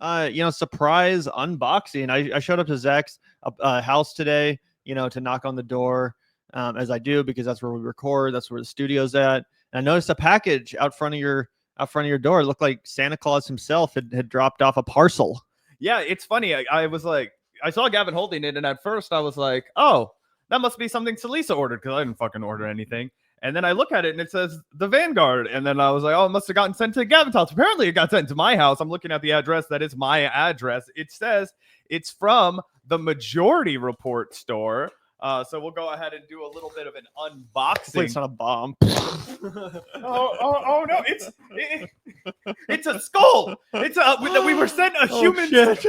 surprise unboxing. I showed up to Zach's house today, to knock on the door, as I do, because that's where we record. That's where the studio's at. And I noticed a package out front of your door. It looked like Santa Claus himself had dropped off a parcel. Yeah, it's funny. I was like, I saw Gavin holding it, and at first I was like, oh, that must be something Salisa ordered, because I didn't fucking order anything. And then I look at it and it says the Vanguard. And then I was like, oh, it must have gotten sent to Gavin's house. Apparently it got sent to my house. I'm looking at the address. That is my address. It says it's from the Majority Report store. So we'll go ahead and do a little bit of an unboxing. Hopefully it's not a bomb. oh no, it's a skull. It's we were sent a human shit.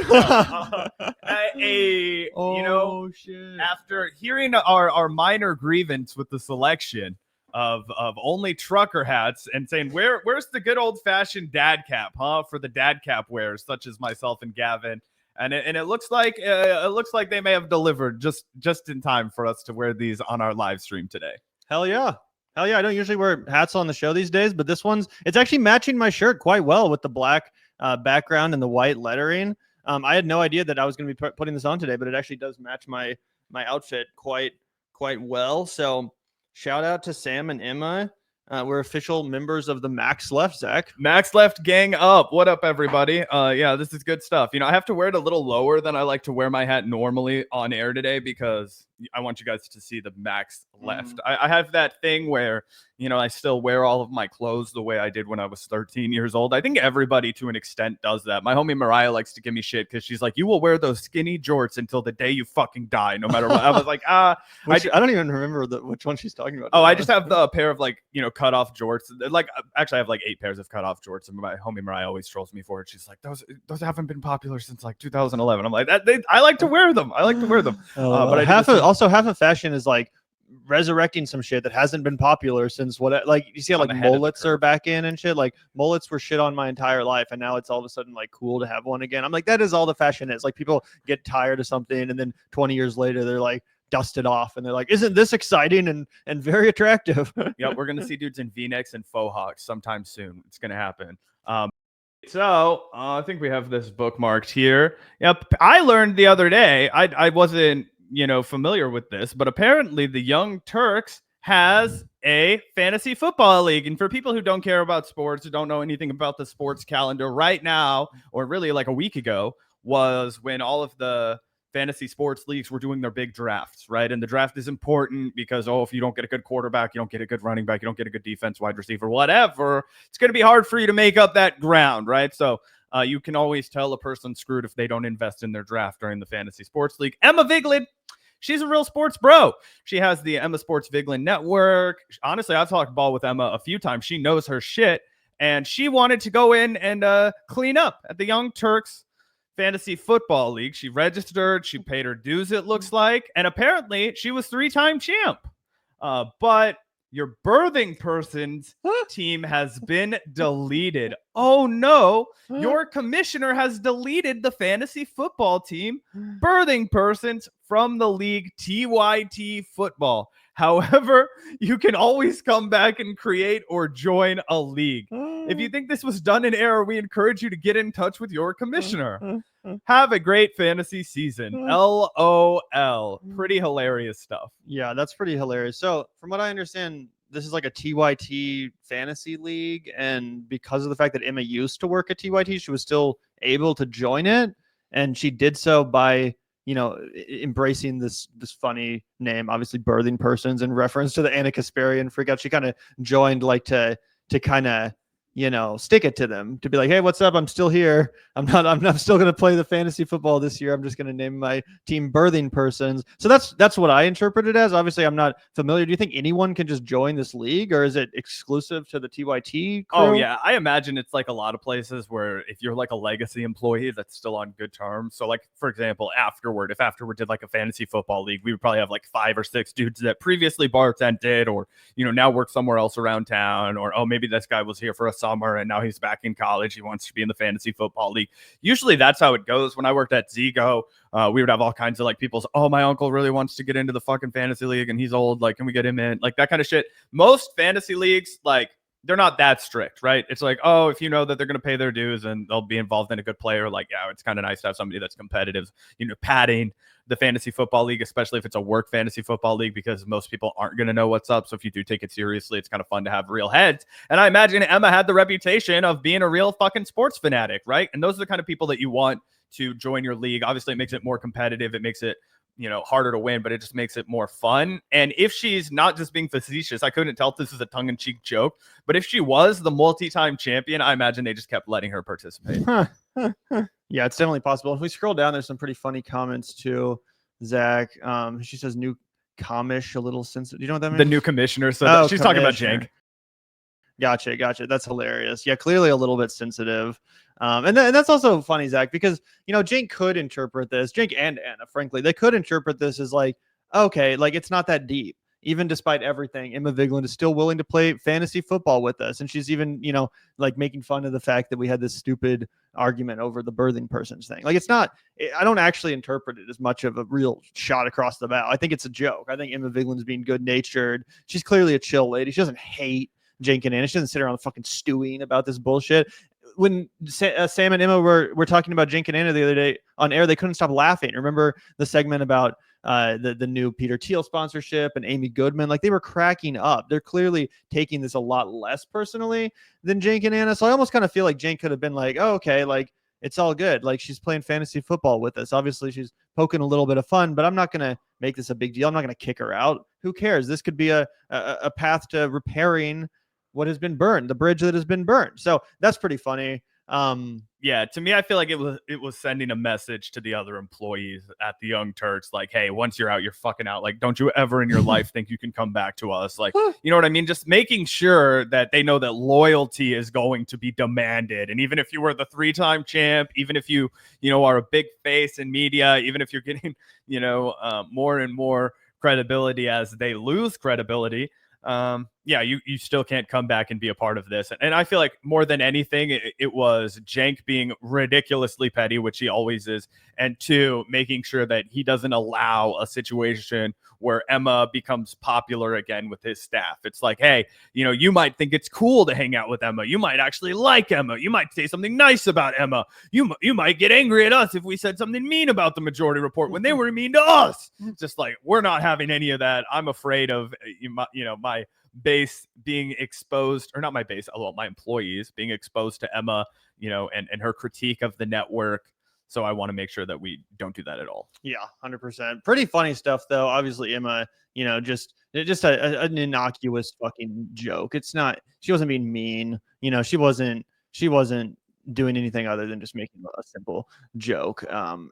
Shit. After hearing our minor grievance with the selection of only trucker hats and saying where's the good old fashioned dad cap, for the dad cap wearers such as myself and Gavin. And it looks like they may have delivered just in time for us to wear these on our live stream today. Hell yeah. I don't usually wear hats on the show these days, but it's actually matching my shirt quite well with the black background and the white lettering. I had no idea that I was going to be putting this on today, but it actually does match my outfit quite well. So shout out to Sam and Emma. We're official members of the Max Left, Zach. Max Left gang up. What up, everybody? Yeah, this is good stuff. I have to wear it a little lower than I like to wear my hat normally on air today, because I want you guys to see the Max Left. I have that thing where, I still wear all of my clothes the way I did when I was 13 years old. I think everybody to an extent does that. My homie Mariah likes to give me shit because she's like, you will wear those skinny jorts until the day you fucking die, no matter what. I was like, I don't even remember which one she's talking about. Oh, I just have the pair of cut off jorts. Actually, I have 8 pairs of cut off jorts, and my homie Mariah always trolls me for it. She's like, those haven't been popular since 2011. I'm like, I like to wear them. But half of fashion is resurrecting some shit that hasn't been popular since you see how mullets are back in and shit. Mullets were shit on my entire life, and now it's all of a sudden cool to have one again. I'm like, that is all the fashion is. People get tired of something, and then 20 years later they're dusted off, and they're like, isn't this exciting and very attractive? Yeah, we're gonna see dudes in V-necks and faux hawks sometime soon. It's gonna happen. So I think we have this bookmarked here. Yep, I learned the other day, I wasn't familiar with this, but apparently the Young Turks has a fantasy football league. And for people who don't care about sports, who don't know anything about the sports calendar right now, or really a week ago, was when all of the fantasy sports leagues were doing their big drafts, right? And the draft is important because, if you don't get a good quarterback, you don't get a good running back, you don't get a good defense, wide receiver, whatever, it's going to be hard for you to make up that ground, right? So you can always tell a person screwed if they don't invest in their draft during the fantasy sports league. Emma Vigeland, she's a real sports bro. She has the Emma Sports Vigeland Network. Honestly, I've talked ball with Emma a few times. She knows her shit, and she wanted to go in and clean up at the Young Turks Fantasy Football League. She registered, she paid her dues, it looks like, and apparently she was 3-time champ. But your birthing person's team has been deleted. Oh no, your commissioner has deleted the fantasy football team, birthing persons, from the league TYT football. However, you can always come back and create or join a league. If you think this was done in error, we encourage you to get in touch with your commissioner. Have a great fantasy season. LOL. Pretty hilarious stuff. Yeah, that's pretty hilarious. So from what I understand, this is a TYT fantasy league. And because of the fact that Emma used to work at TYT, she was still able to join it. And she did so by embracing this funny name, obviously birthing persons, in reference to the Anna Kasparian freak out. She kind of joined to kind of stick it to them, to be like, hey, what's up? I'm still here. I'm still going to play the fantasy football this year. I'm just going to name my team birthing persons. So that's what I interpret it as. Obviously, I'm not familiar. Do you think anyone can just join this league, or is it exclusive to the TYT crew? Oh yeah, I imagine it's a lot of places where if you're a legacy employee that's still on good terms. So for example, Afterward, if Afterward did a fantasy football league, we would probably have 5 or 6 dudes that previously bartended, or now work somewhere else around town, or maybe this guy was here for a summer and now he's back in college. He wants to be in the fantasy football league. Usually that's how it goes. When I worked at Zigo, we would have all kinds of people's, my uncle really wants to get into the fucking fantasy league and he's old. Can we get him in? That kind of shit. Most fantasy leagues, they're not that strict, right? It's like, oh, if you know that they're going to pay their dues and they'll be involved in a good player, like, yeah, it's kind of nice to have somebody that's competitive, padding the fantasy football league, especially if it's a work fantasy football league, because most people aren't going to know what's up. So if you do take it seriously, it's kind of fun to have real heads. And I imagine Emma had the reputation of being a real fucking sports fanatic, right? And those are the kind of people that you want to join your league. Obviously, it makes it more competitive. It makes it harder to win, but it just makes it more fun. And if she's not just being facetious, I couldn't tell if this is a tongue-in-cheek joke, but if she was the multi-time champion, I imagine they just kept letting her participate. Yeah, it's definitely possible. If we scroll down, there's some pretty funny comments too, Zach. She says new commish, a little sensitive. Do you know what that means? The new commissioner. So she's talking about Cenk. Gotcha. That's hilarious. Yeah, clearly a little bit sensitive. And that's also funny, Zach, because, Cenk could interpret this, Cenk and Anna, frankly, they could interpret this as like, okay, like it's not that deep. Even despite everything, Emma Vigeland is still willing to play fantasy football with us. And she's even, like making fun of the fact that we had this stupid argument over the birthing persons thing. Like, it's not, I don't actually interpret it as much of a real shot across the bow. I think it's a joke. I think Emma Vigeland is being good natured. She's clearly a chill lady. She doesn't hate Cenk and Anna. She doesn't sit around fucking stewing about this bullshit. When Sam and Emma were talking about Cenk and Anna the other day on air, they couldn't stop laughing. Remember the segment about the new Peter Thiel sponsorship and Amy Goodman? Like, they were cracking up. They're clearly taking this a lot less personally than Cenk and Anna. So I almost kind of feel like Cenk could have been like, oh, okay, like it's all good. Like, she's playing fantasy football with us. Obviously, she's poking a little bit of fun, but I'm not going to make this a big deal. I'm not going to kick her out. Who cares? This could be a path to repairing what has been burned, the bridge that has been burned. So that's pretty funny. Yeah, to me, I feel like it was sending a message to the other employees at the Young Turks, like, hey, once you're out, you're fucking out. Like, don't you ever in your life think you can come back to us? Like, you know what I mean? Just making sure that they know that loyalty is going to be demanded. And even if you were the 3-time champ, even if you are a big face in media, even if you're getting, more and more credibility as they lose credibility, you still can't come back and be a part of this. And I feel like more than anything, it was Cenk being ridiculously petty, which he always is, and 2, making sure that he doesn't allow a situation where Emma becomes popular again with his staff. It's like, hey, you might think it's cool to hang out with Emma. You might actually like Emma. You might say something nice about Emma. You might get angry at us if we said something mean about the Majority Report when they were mean to us. Just like, we're not having any of that. I'm afraid of, my base being exposed, or not my base, although my employees being exposed to Emma, and her critique of the network. So I want to make sure that we don't do that at all. Yeah, 100%. Pretty funny stuff, though. Obviously, Emma, just an innocuous fucking joke. It's not, she wasn't being mean. She wasn't doing anything other than just making a simple joke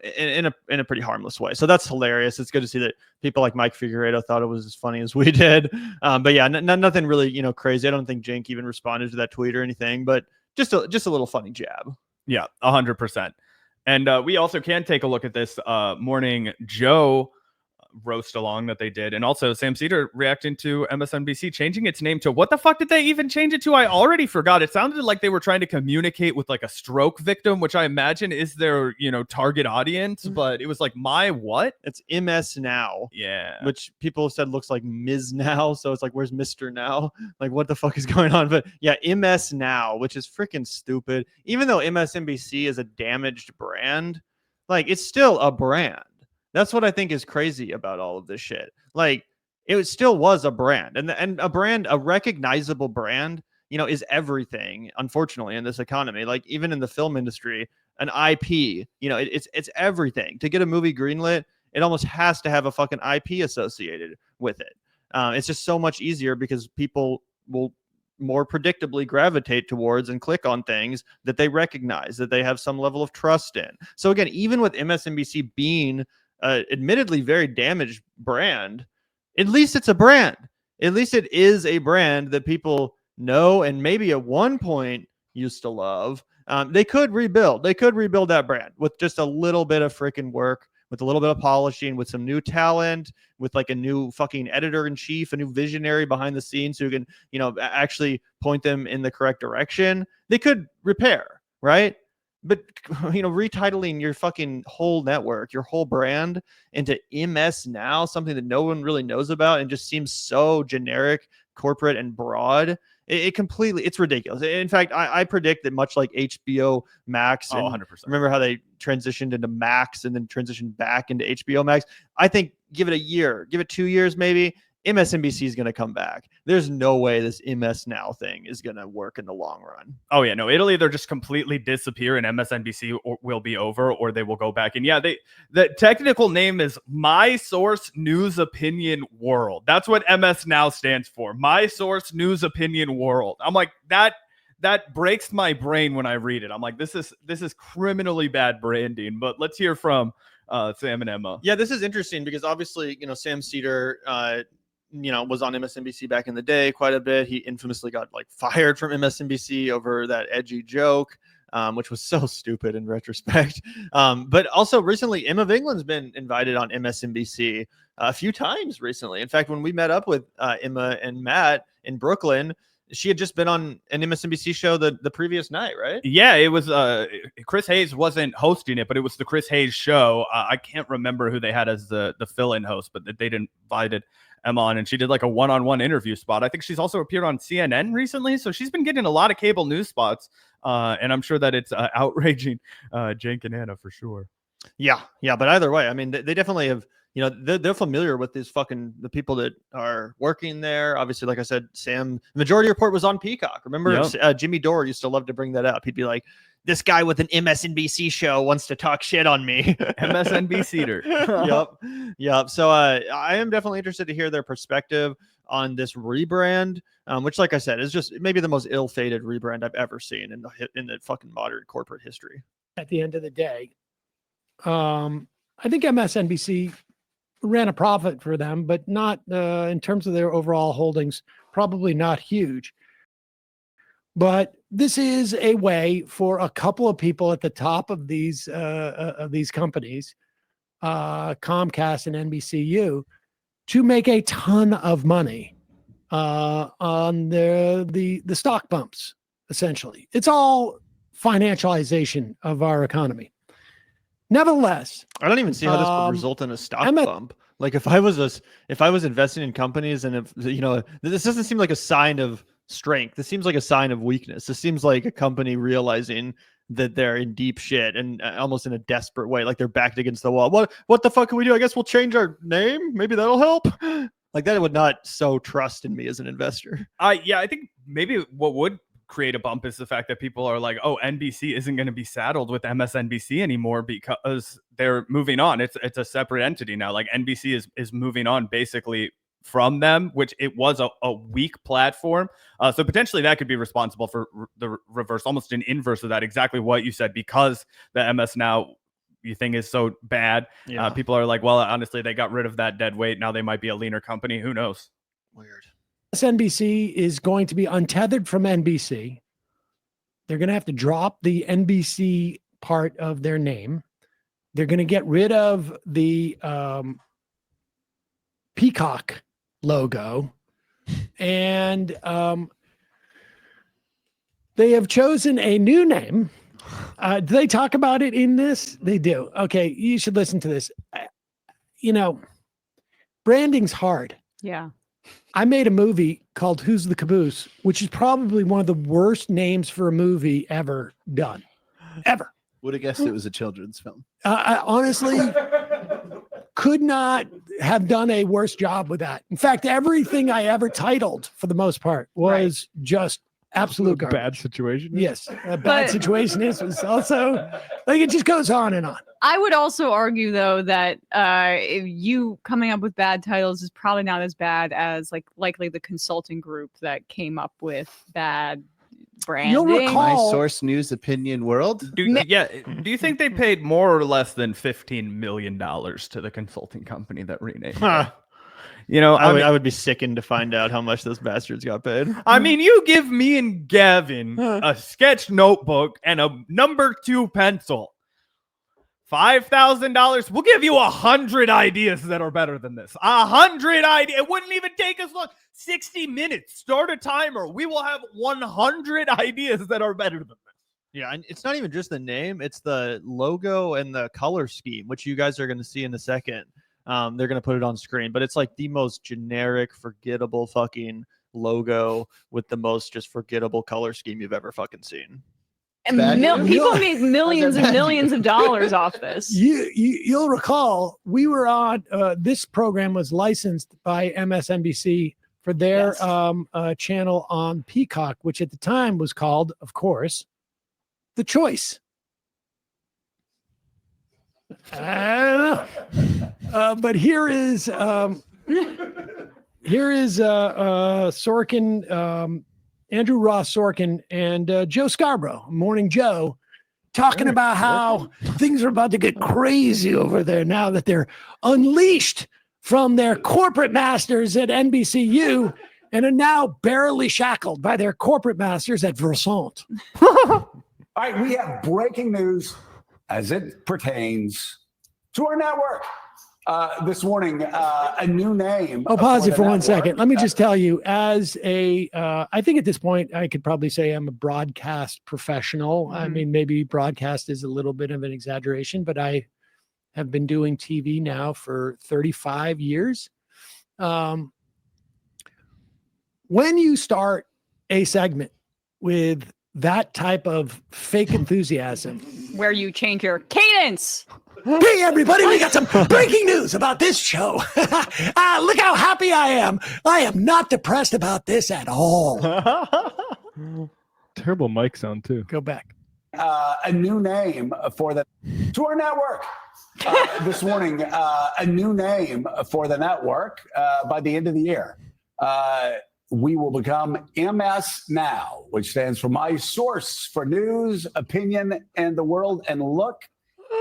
in a pretty harmless way. So that's hilarious. It's good to see that people like Mike Figueredo thought it was as funny as we did. But yeah, nothing really, crazy. I don't think Cenk even responded to that tweet or anything, but just a little funny jab. Yeah, 100%. And we also can take a look at this Morning Joe roast along that they did, and also Sam Seder reacting to MSNBC changing its name to, what the fuck did they even change it to? I already forgot. It sounded like they were trying to communicate with like a stroke victim, which I imagine is their target audience, but it was like, my what? It's MS Now. Yeah, which people have said looks like Ms. Now, so it's like, where's Mr. Now? Like, what the fuck is going on? But yeah, MS Now, which is freaking stupid. Even though MSNBC is a damaged brand, like, it's still a brand. That's what I think is crazy about all of this shit. Like, it still was a brand, and a brand, a recognizable brand, is everything, unfortunately, in this economy. Like, even in the film industry, an IP, it's everything. To get a movie greenlit, it almost has to have a fucking IP associated with it. It's just so much easier because people will more predictably gravitate towards and click on things that they recognize, that they have some level of trust in. So again, even with MSNBC being admittedly very damaged brand, at least it's a brand. At least it is a brand that people know and maybe at one point used to love. They could rebuild that brand with just a little bit of freaking work, with a little bit of polishing, with some new talent, with like a new fucking editor-in-chief, a new visionary behind the scenes who can, actually point them in the correct direction. They could repair, right? But, retitling your fucking whole network, your whole brand into MS Now, something that no one really knows about and just seems so generic, corporate, and broad. It completely, it's ridiculous. In fact, I predict that much like HBO Max, and 100%. remember how they transitioned into Max and then transitioned back into HBO Max? I think give it a year, give it 2 years maybe, MSNBC is going to come back. There's no way this MS Now thing is going to work in the long run. Oh yeah, no, it'll either just completely disappear and MSNBC will be over, or they will go back. And yeah, the technical name is My Source News Opinion World. That's what MS Now stands for. My Source News Opinion World. I'm like, that breaks my brain when I read it. I'm like, this is criminally bad branding. But let's hear from Sam and Emma. Yeah, this is interesting because obviously, Sam Seder was on MSNBC back in the day quite a bit. He infamously got like fired from MSNBC over that edgy joke, which was so stupid in retrospect. But also recently, Emma Vigeland's been invited on MSNBC a few times recently. In fact, when we met up with Emma and Matt in Brooklyn, she had just been on an MSNBC show the previous night, right? Yeah, it was Chris Hayes wasn't hosting it, but it was the Chris Hayes show. I can't remember who they had as the fill-in host, but they'd invited Emma on, and she did like a one-on-one interview spot. I think she's also appeared on CNN recently, so she's been getting a lot of cable news spots, and I'm sure that it's outraging Cenk and Anna for sure. Yeah, but either way, I mean, they definitely have. They're familiar with the people that are working there. Obviously, like I said, Sam, the Majority Report was on Peacock. Remember, Jimmy Dore used to love to bring that up. He'd be like, this guy with an MSNBC show wants to talk shit on me. MSNBC-er. Yep. So I am definitely interested to hear their perspective on this rebrand, which, like I said, is just maybe the most ill-fated rebrand I've ever seen in the fucking modern corporate history. At the end of the day, I think MSNBC ran a profit for them, but not in terms of their overall holdings, probably not huge. But this is a way for a couple of people at the top of these companies, Comcast and NBCU, to make a ton of money on the stock bumps. Essentially, it's all financialization of our economy. Nevertheless, I don't even see how this would result in a stock bump. Like if I was investing in companies, and if this doesn't seem like a sign of strength. This seems like a sign of weakness. This seems like a company realizing that they're in deep shit and almost in a desperate way, like they're backed against the wall. What the fuck can we do? I guess we'll change our name. Maybe that'll help. Like that would not sow trust in me as an investor. Yeah, I think maybe what would create a bump is the fact that people are like, oh, NBC isn't going to be saddled with MSNBC anymore because they're moving on. It's a separate entity now. Like NBC is moving on basically from them, which it was a weak platform. So potentially that could be responsible for the reverse, almost an inverse of that. Exactly what you said, because the MS Now thing is so bad. Yeah. People are like, well, honestly, they got rid of that dead weight. Now they might be a leaner company. Who knows? Weird. MSNBC is going to be untethered from NBC. They're going to have to drop the NBC part of their name. They're going to get rid of the Peacock logo. And they have chosen a new name. Do they talk about it in this? They do. Okay, you should listen to this. Branding's hard. Yeah. I made a movie called Who's the Caboose, which is probably one of the worst names for a movie ever done. Ever. Would have guessed it was a children's film. I honestly could not have done a worse job with that. In fact, everything I ever titled, for the most part, was just absolute garbage. Bad situation. Yes. A bad situation was also, like, it just goes on and on. I would also argue, though, that if you coming up with bad titles is probably not as bad as likely the consulting group that came up with bad branding. You'll recall, My Source News Opinion World. Do you think they paid more or less than $15 million to the consulting company that renamed it? I would be sickened to find out how much those bastards got paid. I mean, you give me and Gavin a sketch notebook and a number 2 pencil. $5,000. We'll give you 100 ideas that are better than this. 100 ideas. It wouldn't even take us long. 60 minutes. Start a timer. We will have 100 ideas that are better than this. Yeah, and it's not even just the name. It's the logo and the color scheme, which you guys are going to see in a second. They're going to put it on screen, but it's like the most generic, forgettable fucking logo with the most just forgettable color scheme you've ever fucking seen. And Bad news? people made millions and bad millions of dollars off this. You'll recall we were on this program was licensed by MSNBC for their channel on Peacock, which at the time was called, of course, The Choice. I don't know. But here is Sorkin, Andrew Ross Sorkin, and Joe Scarborough, Morning Joe, talking about how things are about to get crazy over there now that they're unleashed from their corporate masters at NBCU and are now barely shackled by their corporate masters at Versant. All right, we have breaking news as it pertains to our network. This morning, a new name. Oh, pause it for one network. second. Let me just tell you, as I think at this point, I could probably say I'm a broadcast professional. I mean, maybe broadcast is a little bit of an exaggeration, but I have been doing TV now for 35 years. When you start a segment with that type of fake enthusiasm, Where you change your cadence. hey everybody, we got some breaking news about this show. Look how happy I am. I am not depressed about this at all. Terrible mic sound too. Go back. A new name for the to our network. This morning, a new name for the network by the end of the year. We will become MS Now, which stands for My Source for News, Opinion, and the World. And look,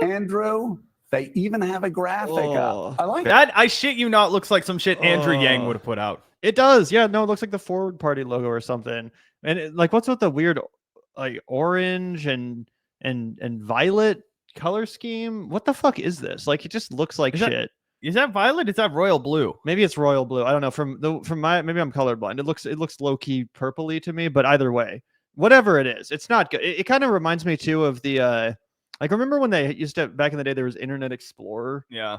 Andrew, they even have a graphic up. I like That, I shit you not, looks like some shit Andrew Yang would have put out. It does. Yeah, no, it looks like the Forward Party logo or something. And like, what's with the weird, like orange and violet color scheme? What the fuck is this? Like, it just looks like shit. Is that violet? Is that royal blue? Maybe it's royal blue. I don't know. From my maybe I'm colorblind. It looks low key purpley to me. But either way, whatever it is, it's not good. It kind of reminds me too of the like, remember when they used to back in the day there was Internet Explorer. Yeah.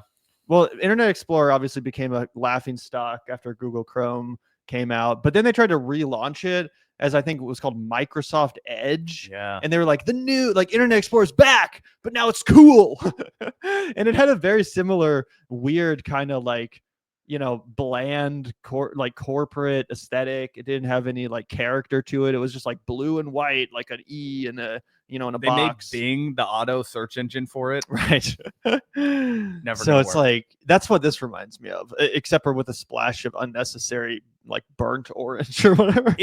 Well, Internet Explorer obviously became a laughing stock after Google Chrome came out, but then they tried to relaunch it as I think it was called Microsoft Edge. Yeah. And they were like, the new like Internet Explorer's back, but now it's cool. And it had a very similar weird kind of like, you know, bland like corporate aesthetic. It didn't have any like character to it. It was just like blue and white, like an E and a, you know, in a They box. made Bing the auto search engine for it. Right. Never So gonna it's work. like, that's what this reminds me of, except for with a splash of unnecessary like burnt orange or whatever.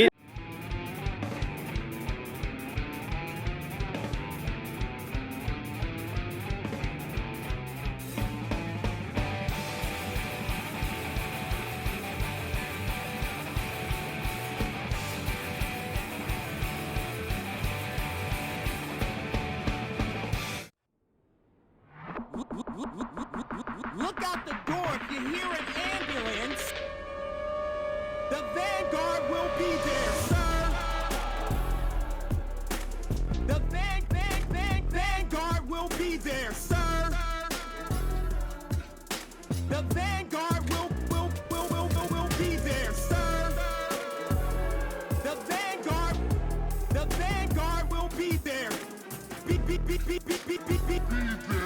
Look out the door if you hear an ambulance. The Vanguard will be there, sir. The Vanguard will be there, sir. The Vanguard will be there, sir. The Vanguard will be there. Be there.